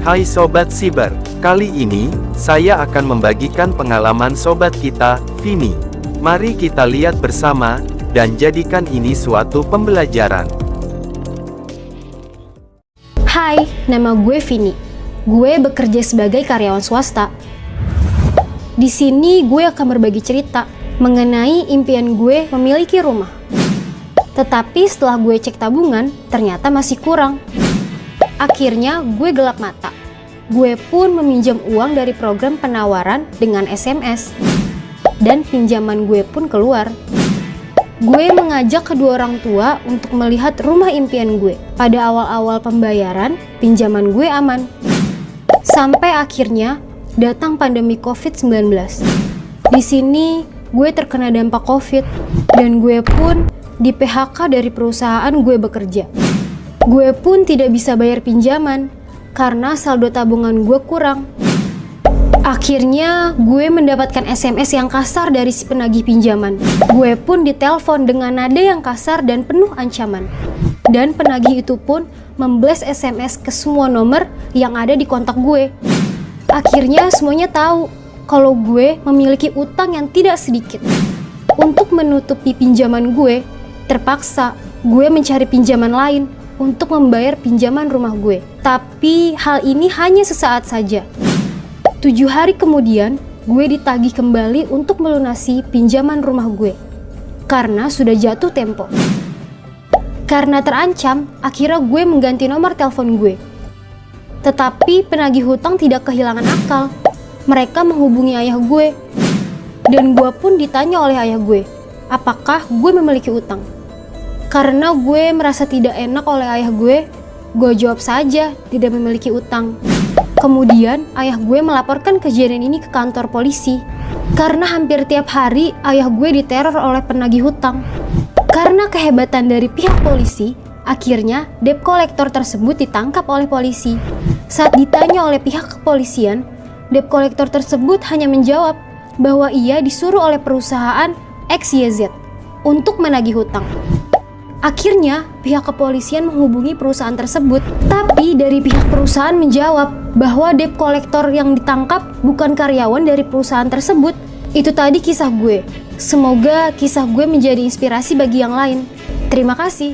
Hai Sobat Siber, kali ini, saya akan membagikan pengalaman sobat kita, Vini. Mari kita lihat bersama, dan jadikan ini suatu pembelajaran. Hai, nama gue Vini. Gue bekerja sebagai karyawan swasta. Di sini gue akan berbagi cerita mengenai impian gue memiliki rumah. Tetapi setelah gue cek tabungan, ternyata masih kurang. Akhirnya gue gelap mata. Gue pun meminjam uang dari program penawaran dengan SMS. Dan pinjaman gue pun keluar. Gue mengajak kedua orang tua untuk melihat rumah impian gue. Pada awal-awal pembayaran, pinjaman gue aman. Sampai akhirnya datang pandemi COVID-19. Di sini gue terkena dampak COVID dan gue pun di PHK dari perusahaan gue bekerja. Gue pun tidak bisa bayar pinjaman karena saldo tabungan gue kurang. Akhirnya gue mendapatkan SMS yang kasar dari si penagih pinjaman. Gue pun ditelepon dengan nada yang kasar dan penuh ancaman. Dan penagih itu pun memblast SMS ke semua nomor yang ada di kontak gue. Akhirnya semuanya tahu kalau gue memiliki utang yang tidak sedikit. Untuk menutupi pinjaman gue, terpaksa gue mencari pinjaman lain untuk membayar pinjaman rumah gue. Tapi hal ini hanya sesaat saja. 7 hari kemudian, gue ditagih kembali untuk melunasi pinjaman rumah gue. Karena sudah jatuh tempo. Karena terancam, akhirnya gue mengganti nomor telepon gue. Tetapi penagih hutang tidak kehilangan akal. Mereka menghubungi ayah gue. Dan gue pun ditanya oleh ayah gue, apakah gue memiliki utang? Karena gue merasa tidak enak oleh ayah gue jawab saja tidak memiliki utang. Kemudian ayah gue melaporkan kejadian ini ke kantor polisi. Karena hampir tiap hari ayah gue diteror oleh penagih hutang. Karena kehebatan dari pihak polisi, akhirnya debt collector tersebut ditangkap oleh polisi. Saat ditanya oleh pihak kepolisian, debt collector tersebut hanya menjawab bahwa ia disuruh oleh perusahaan XYZ untuk menagih hutang. Akhirnya, pihak kepolisian menghubungi perusahaan tersebut. Tapi dari pihak perusahaan menjawab bahwa debt collector yang ditangkap bukan karyawan dari perusahaan tersebut. Itu tadi kisah gue. Semoga kisah gue menjadi inspirasi bagi yang lain. Terima kasih.